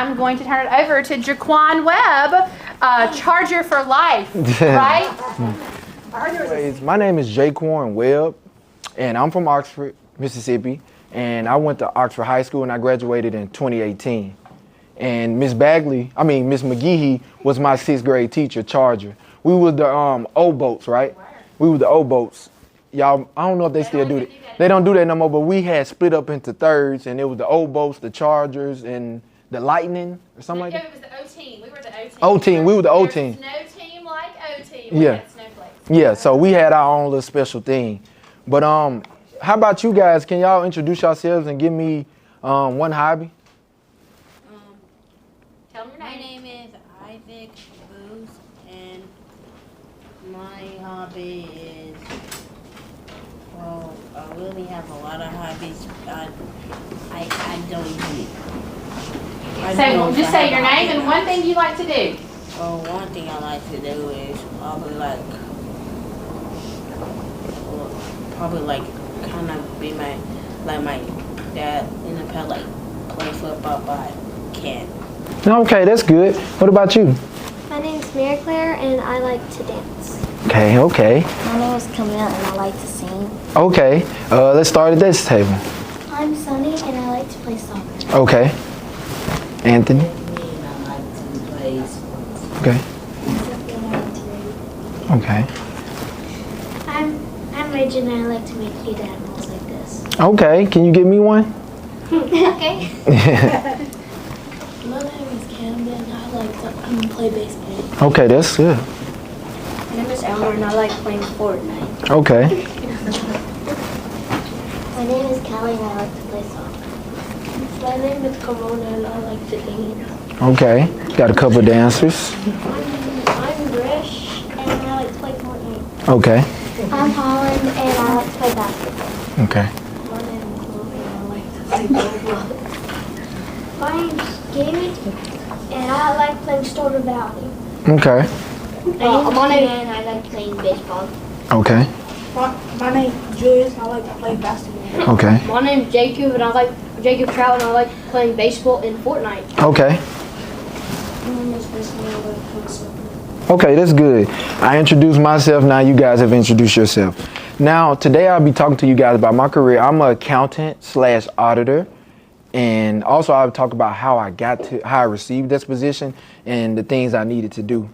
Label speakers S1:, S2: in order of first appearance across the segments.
S1: I'm going to turn it over to Jaquan Webb, Charger for Life, right?
S2: Anyways, my name is Jaquan Webb, and I'm from Oxford, Mississippi, and I went to Oxford High School and I graduated in 2018. And Miss McGehee was my 6th grade teacher, Charger. We were the old boats, right? We were the old boats. Y'all, I don't know if they still do that. They don't do that no more, but we had split up into thirds, and it was the old boats, the Chargers, and the Lightning, or something like that.
S1: It was the O-Team. We were the O-Team.
S2: O-Team, we were the O-Team.
S1: There's no team like O-Team.
S2: Yeah.
S1: We had snowflakes.
S2: Yeah, so we had our own little special thing. But how about you guys? Can y'all introduce yourselves and give me one hobby?
S1: Tell them your
S3: My
S1: name.
S3: name is Isaac Booth, and my hobby is, well, I really have a lot of hobbies. I don't even.
S1: Just say your name and one thing you like to do.
S3: Well, one thing I like to do is probably kind of be my dad in the pet, play football, but I can't.
S2: Okay, that's good. What about you?
S4: My name is Mary Claire, and I like to dance.
S2: Okay.
S4: My name is Camille, and I like to sing.
S2: Okay, let's start at this table.
S4: I'm Sunny, and I like to play soccer.
S2: Okay. Anthony?
S3: Me, and I like to play sports.
S2: Okay.
S4: Sophie, and I like to read.
S2: Okay.
S4: I'm Reggie, and I like to make cute animals like this.
S2: Okay, can you give me one?
S4: Okay.
S5: My name is Camden, and I like to play baseball.
S2: Okay, that's good.
S4: My name is Elmer, and I like playing Fortnite.
S2: Okay.
S4: My name is Callie, and I like to play soccer.
S5: My name is Corona, and I like to dance.
S2: Okay, got a couple dancers.
S4: I'm Grish, and I like to play Fortnite.
S2: Okay.
S4: I'm Holland, and I like to play basketball.
S2: Okay.
S5: My name is Chloe, and I like to play volleyball.
S4: My name's Gabe, and I like playing Stardew Valley.
S2: Okay.
S4: My name and I like playing baseball.
S2: Okay.
S5: My name is Julius, and I like to play basketball.
S2: Okay.
S6: My name's Jacob, and I like Jacob Trout, and I like playing baseball in Fortnite.
S2: Okay.
S5: My name is Vincent, and I like to play soccer.
S2: Okay, that's good. I introduced myself, now you guys have introduced yourself. Now, today I'll be talking to you guys about my career. I'm an accountant/auditor, and also I'll talk about how I received this position and the things I needed to do.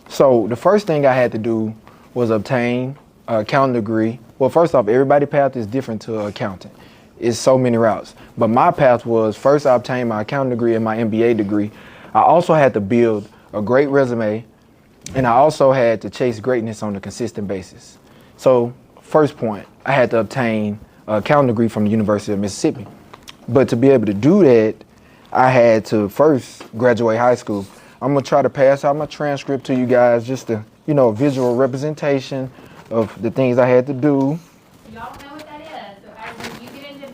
S2: So the first thing I had to do was obtain an accounting degree. Well, first off, everybody's path is different to accountant. It's so many routes. But my path was, first I obtained my accounting degree and my MBA degree. I also had to build a great resume, and I also had to chase greatness on a consistent basis. So first point, I had to obtain an accounting degree from the University of Mississippi. But to be able to do that, I had to first graduate high school. I'm gonna try to pass out my transcript to you guys, just to, a visual representation of the things I had to do.
S1: Y'all know what that is. So when you get into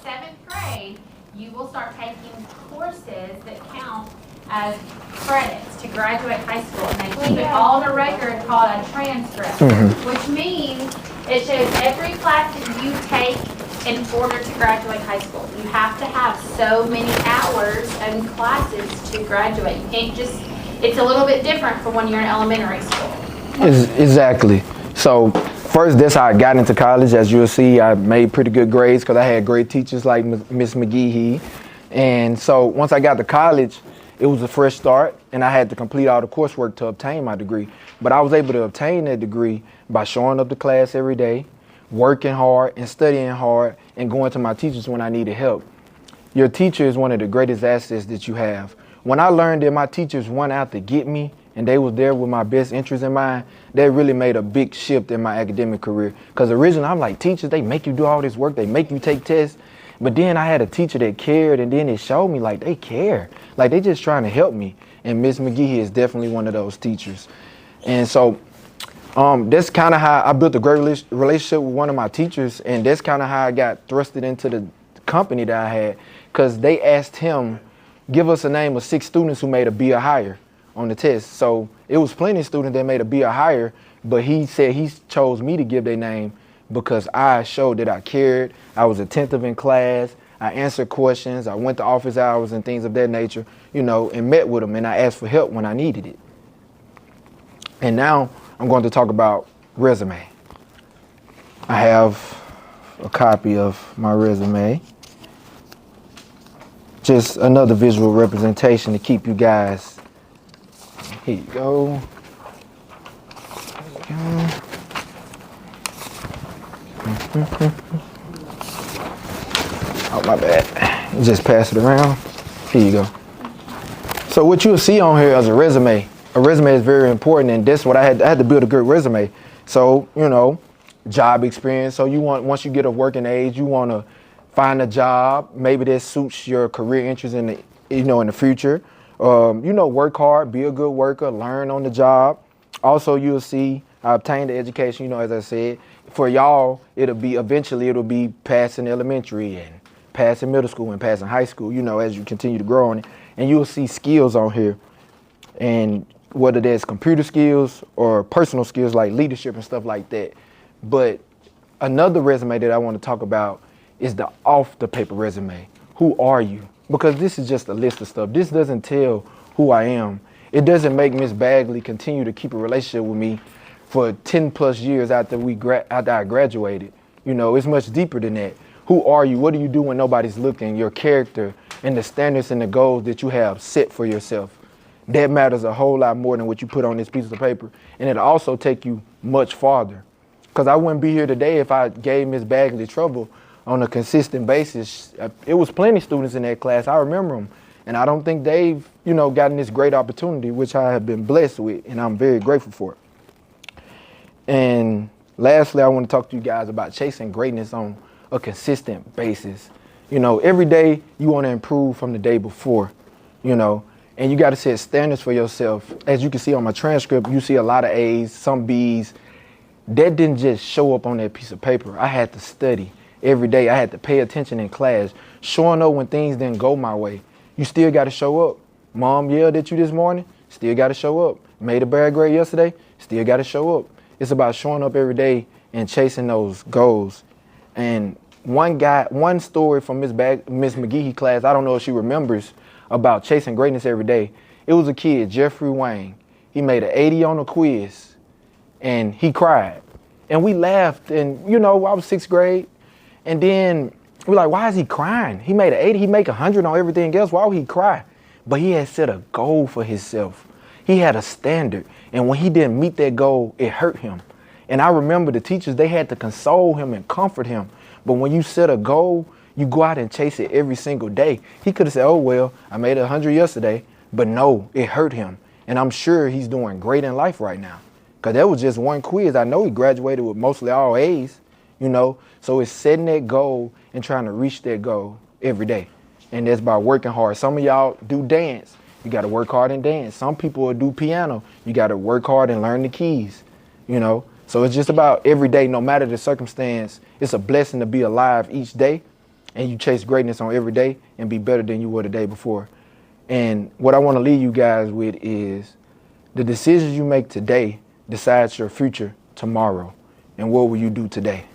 S1: 7th grade, you will start taking courses that count as credits to graduate high school. And they keep it all in a record called a transcript, which means it shows every class that you take in order to graduate high school. You have to have so many hours and classes to graduate. You can't just, it's a little bit different from when you're in elementary school.
S2: Exactly. So first, that's how I got into college. As you'll see, I made pretty good grades because I had great teachers like Miss McGehee. And so once I got to college, it was a fresh start, and I had to complete all the coursework to obtain my degree. But I was able to obtain that degree by showing up to class every day, working hard and studying hard, and going to my teachers when I needed help. Your teacher is one of the greatest assets that you have. When I learned that my teachers went out to get me and they was there with my best interest in mind, that really made a big shift in my academic career. Because originally I'm like, teachers, they make you do all this work, they make you take tests. But then I had a teacher that cared, and then it showed me like they care. Like they just trying to help me. And Miss McGehee is definitely one of those teachers. And so that's kind of how I built a great relationship with one of my teachers, and that's kind of how I got thrusted into the company that I had, because they asked him, give us a name of 6 students who made a B or higher on the test. So it was plenty of students that made a B or higher, but he said he chose me to give their name because I showed that I cared, I was attentive in class, I answered questions. I went to office hours and things of that nature, you know, and met with them, and I asked for help when I needed it. And now I'm going to talk about resume. I have a copy of my resume. Just another visual representation to keep you guys. Here you go. Oh, my bad. Just pass it around. Here you go. So what you'll see on here is a resume. A resume is very important, and that's what I had to build a good resume. So, you know, job experience. So once you get of working age, you want to find a job, maybe that suits your career interests in the, you know, in the future. You know, work hard, be a good worker, learn on the job. Also, you'll see I obtained the education, you know, as I said. For y'all, it'll be passing elementary and passing middle school and passing high school, you know, as you continue to grow on it. And you'll see skills on here. And whether that's computer skills or personal skills like leadership and stuff like that. But another resume that I want to talk about is the off the paper resume. Who are you? Because this is just a list of stuff. This doesn't tell who I am. It doesn't make Miss Bagley continue to keep a relationship with me for 10 plus years after I graduated. You know, it's much deeper than that. Who are you? What do you do when nobody's looking? Your character and the standards and the goals that you have set for yourself. That matters a whole lot more than what you put on this piece of paper. And it'll also take you much farther. Because I wouldn't be here today if I gave Miss Bagley trouble on a consistent basis. It was plenty of students in that class. I remember them. And I don't think they've, you know, gotten this great opportunity, which I have been blessed with, and I'm very grateful for it. And lastly, I want to talk to you guys about chasing greatness on a consistent basis. You know, every day you want to improve from the day before, you know, and you got to set standards for yourself. As you can see on my transcript, you see a lot of A's, some B's. That didn't just show up on that piece of paper. I had to study every day. I had to pay attention in class, showing up when things didn't go my way. You still got to show up. Mom yelled at you this morning, still got to show up. Made a bad grade yesterday, still got to show up. It's about showing up every day and chasing those goals. And one story from Miss McGeehee class, I don't know if she remembers, about chasing greatness every day. It was a kid, Jeffrey Wayne. He made an 80 on a quiz and he cried. And we laughed, and you know, I was 6th grade. And then we're like, why is he crying? He made an 80, he make 100 on everything else. Why would he cry? But he had set a goal for himself. He had a standard. And when he didn't meet that goal, it hurt him. And I remember the teachers, they had to console him and comfort him. But when you set a goal, you go out and chase it every single day. He could have said, oh, well, I made 100 yesterday. But no, it hurt him. And I'm sure he's doing great in life right now. Because that was just one quiz. I know he graduated with mostly all A's, you know. So it's setting that goal and trying to reach that goal every day. And that's by working hard. Some of y'all do dance. You got to work hard and dance. Some people will do piano. You got to work hard and learn the keys, you know. So it's just about every day, no matter the circumstance. It's a blessing to be alive each day. And you chase greatness on every day and be better than you were the day before. And what I want to leave you guys with is the decisions you make today decides your future tomorrow. And what will you do today?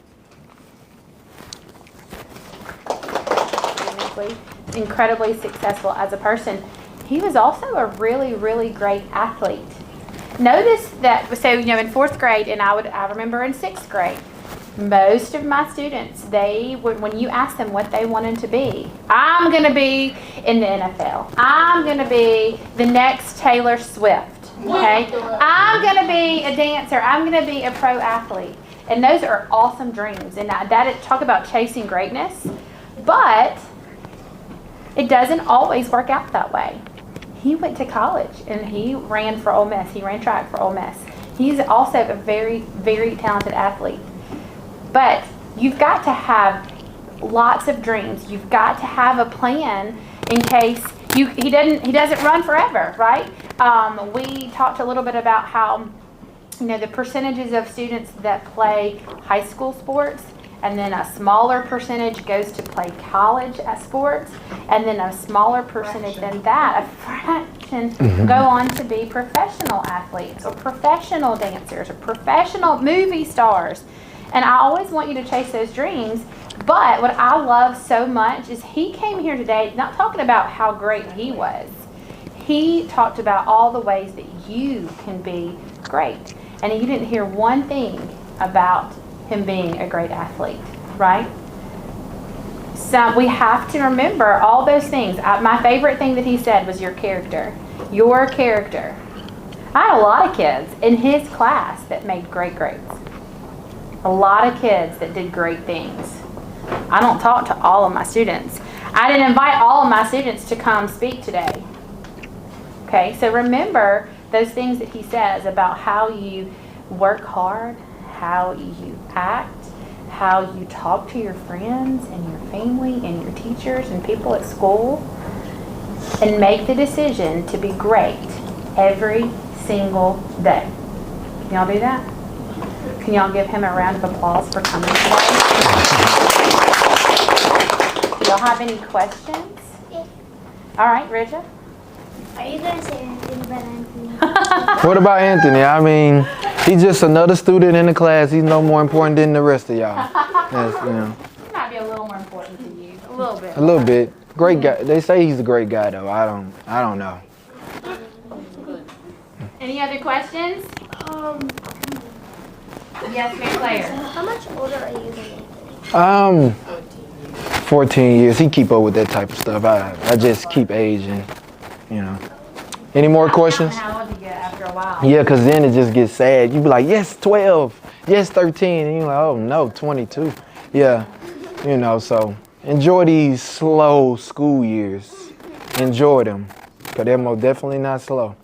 S1: Incredibly successful as a person. He was also a really, really great athlete. Notice that, so, you know, in 4th grade, and I remember in 6th grade, most of my students, they would, when you ask them what they wanted to be, I'm going to be in the NFL. I'm going to be the next Taylor Swift. Okay? I'm going to be a dancer. I'm going to be a pro athlete. And those are awesome dreams. And that talk about chasing greatness. But it doesn't always work out that way. He went to college and he ran for Ole Miss. He ran track for Ole Miss. He's also a very, very talented athlete. But you've got to have lots of dreams. You've got to have a plan in case he doesn't run forever, right? We talked a little bit about how, you know, the percentages of students that play high school sports, and then a smaller percentage goes to play college at sports, and then a smaller percentage than that, a fraction, go on to be professional athletes or professional dancers or professional movie stars. And I always want you to chase those dreams, But what I love so much is he came here today not talking about how great he was. He talked about all the ways that you can be great. And you didn't hear one thing about him being a great athlete, right? So we have to remember all those things. My favorite thing that he said was your character. Your character. I had a lot of kids in his class that made great grades. A lot of kids that did great things. I don't talk to all of my students. I didn't invite all of my students to come speak today. Okay, so remember those things that he says about how you work hard, how you act, how you talk to your friends and your family and your teachers and people at school, and make the decision to be great every single day. Can y'all do that? Can y'all give him a round of applause for coming today? Do y'all have any questions?
S4: Yeah.
S1: All right, Ridja.
S4: Are you going to say anything about Anthony?
S2: What about Anthony? I mean, he's just another student in the class. He's no more important than the rest of y'all. That's, you know.
S1: He might be a little more important to you. A little bit.
S2: A little bit. Great guy. They say he's a great guy though. I don't know.
S1: Any other questions? Yes, Miss Claire.
S4: How much older are you than Anthony?
S2: 14 years. He keep up with that type of stuff. I just keep aging, you know. Any more questions?
S1: How old you get after a while?
S2: Yeah, because then it just gets sad. You be like, yes, 12. Yes, 13. And you're like, oh, no, 22. Yeah, you know, so enjoy these slow school years. Enjoy them, because they're most definitely not slow.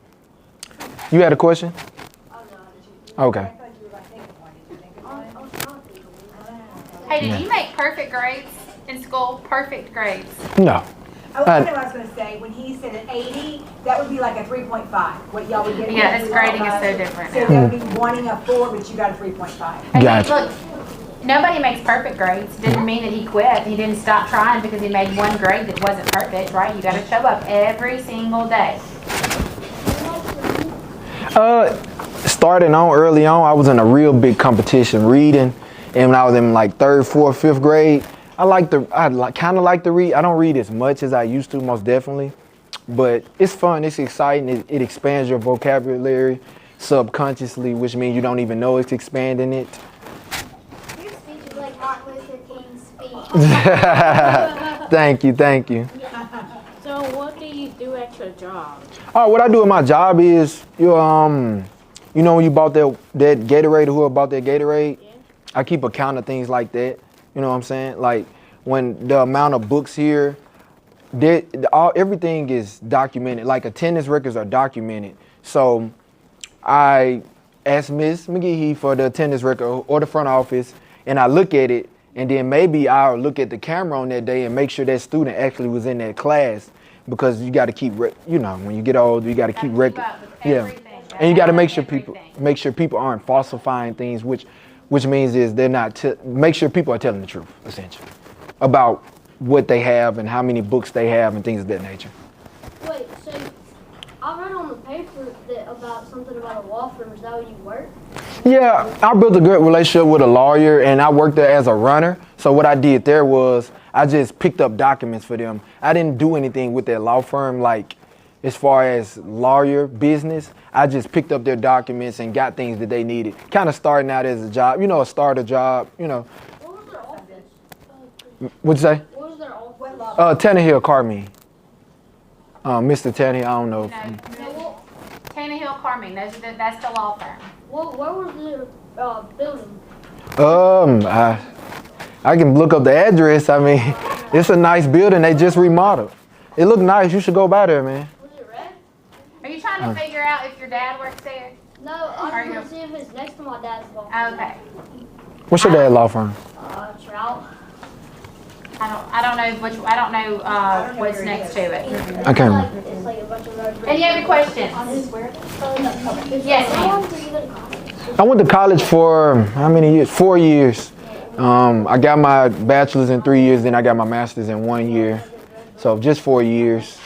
S2: You had a question? Okay.
S1: Hey, did you make perfect grades in school? Perfect grades.
S2: No.
S7: I was going to say, when he said an 80, that would be like a 3.5. What y'all would get.
S1: Yeah, his grading is so different
S7: So
S1: now.
S7: that would be wanting a 4, but you got a 3.5.
S1: And
S2: Gotcha.
S1: look, nobody makes perfect grades. Didn't mean that he quit. He didn't stop trying because he made one grade that wasn't perfect, right? You got to show up every single day.
S2: Starting on early on, I was in a real big competition reading, and when I was in like 3rd, 4th, 5th grade, I kind of like to read. I don't read as much as I used to, most definitely, but it's fun. It's exciting. It expands your vocabulary subconsciously, which means you don't even know it's expanding it.
S4: Your speech is like Martin Luther King's speech.
S2: Thank you.
S5: So what do you do at your job?
S2: Oh, what I do at my job is you know when you bought that Gatorade, who bought that Gatorade? Yeah. I keep a count of things like that. You know what I'm saying? Like when the amount of books here, everything is documented. Like attendance records are documented. So I asked Miss McGee for the attendance record or the front office, and I look at it, and then maybe I'll look at the camera on that day and make sure that student actually was in that class, because you got to keep, when you get older, you got to keep record. Yeah, and you got to make sure people aren't falsifying things, which means is they're not. Make sure people are telling the truth, essentially, about what they have and how many books they have and things of that nature.
S6: Wait, so I read on the paper about something about a law firm. Is that where you work?
S2: Yeah, I built a good relationship with a lawyer, and I worked there as a runner. So what I did there was I just picked up documents for them. I didn't do anything with that law firm, like as far as lawyer business. I just picked up their documents and got things that they needed. Kind of starting out as a job, a starter job,
S6: What was their office?
S2: What'd you say?
S6: What was their office?
S2: Tannehill Carmine. Mr. Tannehill, I don't know.
S1: No, Tannehill Carmine, that's the law firm.
S6: Where was their building?
S2: I can look up the address. I mean, it's a nice building. They just remodeled. It looked nice. You should go by there, man.
S6: Was it red?
S1: Are you trying to figure out if your dad works there?
S6: No, I was going to see if it's next to my dad's law firm.
S1: Okay.
S2: What's your dad's law firm?
S6: Trout.
S1: I don't know what's next to it.
S2: Okay.
S6: It's like a bunch of roads.
S1: Any other questions? Yes,
S4: How
S1: ma'am.
S4: long did you go to college?
S2: I went to college for how many years? 4 years. I got my bachelor's in 3 years, then I got my master's in 1 year. So just 4 years.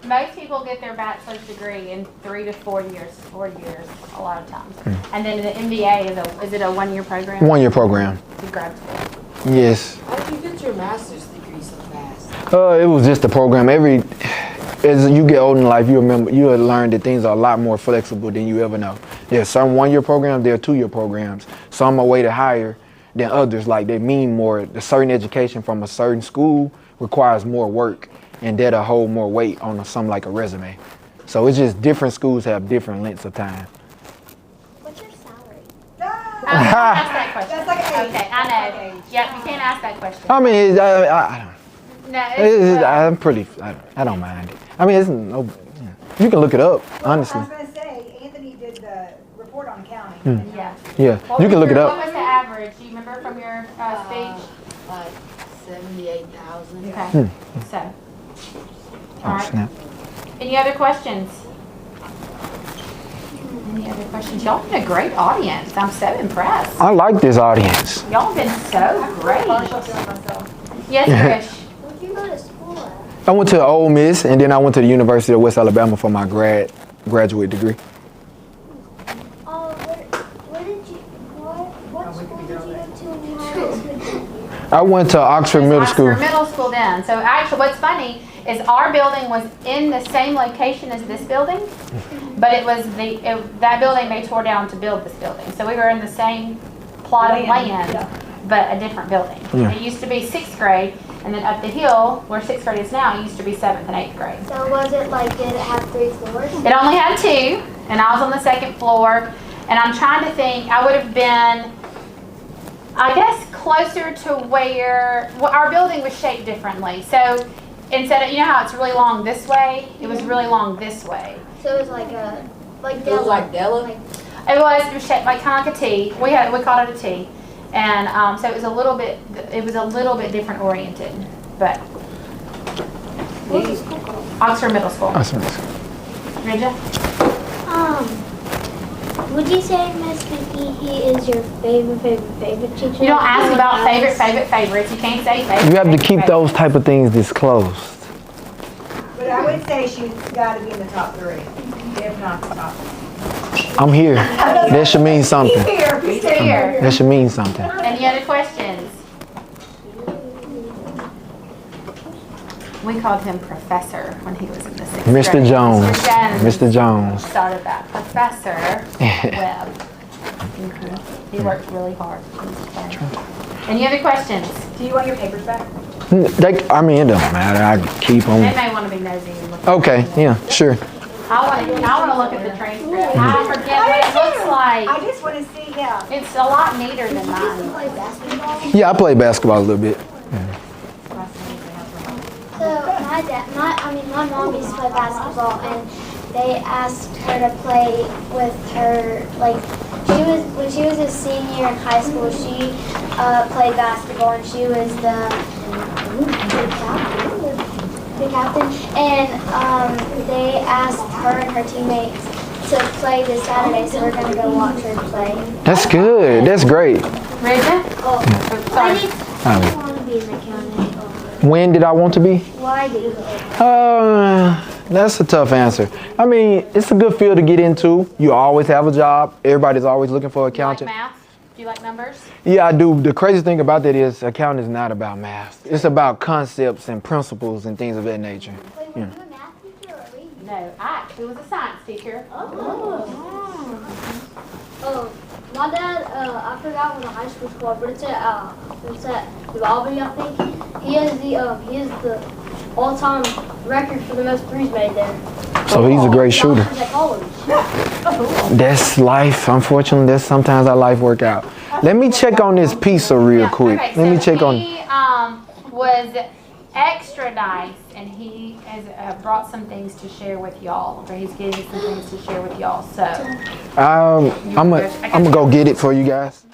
S1: Most people get their bachelor's degree in 3 to 4 years. 4 years, a lot of times. And then the MBA is it a 1 year program?
S2: 1 year program.
S1: To grad school.
S2: Yes.
S8: How did you get your master's degree so fast?
S2: It was just a program. As you get older in life, you will learn that things are a lot more flexible than you ever know. There's some 1-year programs, there are 2-year programs. Some are weighted higher than others. Like they mean more. The certain education from a certain school requires more work, and that'll hold more weight on something like a resume. So it's just different schools have different lengths of time.
S4: What's your salary?
S1: Ask that question.
S7: That's like age.
S1: Okay, I
S7: That's
S1: know.
S7: like age.
S1: Yeah, you can't ask that question.
S2: I mean, I don't.
S1: No, it's,
S2: I'm pretty. I don't mind it. I mean, it's no. You can look it up,
S7: Well,
S2: honestly.
S7: I was gonna say, Anthony did the report on accounting.
S2: Hmm.
S1: yeah.
S2: Yeah,
S1: What
S2: you
S1: was
S2: can look it
S1: your-
S2: up.
S1: What was the average? Do you remember from your speech?
S8: Like 78,000.
S1: Okay, so. All
S2: Oh,
S1: right.
S2: snap.
S1: Any other questions? Any other questions? Y'all been a great audience. I'm so impressed.
S2: I like this audience.
S1: Y'all been so great. Yes, Trish.
S4: Where'd you go to school at?
S2: I went to Ole Miss, and then I went to the University of West Alabama for my graduate degree.
S4: Oh, where did you, what school did you go to in high school?
S2: I went to Oxford Middle School.
S1: Oxford Middle School then. So actually what's funny is our building was in the same location as this building, but it was that building they tore down to build this building. So we were in the same plot of land, but a different building.
S2: Yeah.
S1: It used to be 6th grade, and then up the hill, where 6th grade is now, it used to be 7th and 8th grade.
S4: So was it like, did it have 3 floors?
S1: It only had 2, and I was on the 2nd floor, and I'm trying to think, I would have been, I guess, closer to where, well, our building was shaped differently. So instead of, you know how it's really long this way? It was really long this way.
S4: So it was like a, like
S8: It was like Della?
S1: It was shaped like kind of like a T. We called it a T. And so it was a little bit different oriented, but
S4: what was the school called?
S1: Oxford Middle School.
S2: Oxford.
S1: Ridja?
S4: Would you say Miss McGee is your favorite teacher?
S1: You don't ask about favorites. You can't say favorite.
S2: You have to keep
S1: favorite.
S2: those type of things disclosed.
S7: But I would say she's gotta be in the top 3, if not the top.
S2: I'm here. That should mean something.
S7: He's here, he's
S1: Here.
S2: That should mean something.
S1: Any other questions? We called him Professor when he was in the 6th grade.
S2: Mr. Jones.
S1: Mr.
S2: Mr. Jones.
S1: Started that. Professor Webb. He worked really hard. Any other questions?
S7: Do you want your papers back?
S2: I mean, it don't matter. I keep
S1: They
S2: them.
S1: may want to be nosy and look.
S2: Okay, yeah, sure.
S1: I want to look at the transcript. I forget what it looks
S7: I
S1: like.
S7: just wanna see, yeah.
S1: It's a lot neater than mine.
S4: Play basketball?
S2: Yeah, I play basketball a little bit.
S4: So my mom used to play basketball, and they asked her to play with her. Like when she was a senior in high school, she played basketball, and she was the captain. And they asked her and her teammates to play this Saturday, so we're gonna go watch her play.
S2: That's good. That's great.
S1: Ridja?
S4: Oh,
S1: Sorry.
S4: I want to be an accountant.
S2: When did I want to be?
S4: Why do you?
S2: That's a tough answer. I mean, it's a good field to get into. You always have a job. Everybody's always looking for an
S1: Do you like
S2: accountant.
S1: math? Do you like numbers?
S2: Yeah, I do. The crazy thing about that is accounting is not about math. It's about concepts and principles and things of that nature.
S4: Wait, were you a math teacher or a reading?
S1: No, I actually was a science teacher.
S6: My dad, I forgot what the high school's called, but it's at Albany, I think. He has the all-time record for the most threes made there.
S2: So he's a great shooter.
S6: He's at college.
S2: That's life. Unfortunately, that's sometimes how life work out. Let me check on this pizza real
S1: Yeah,
S2: quick.
S1: okay,
S2: Let me
S1: so
S2: check on.
S1: He was extra nice, and he has brought some things to share with y'all, or he's getting some things to share with y'all. So
S2: I'm gonna go get it for you guys.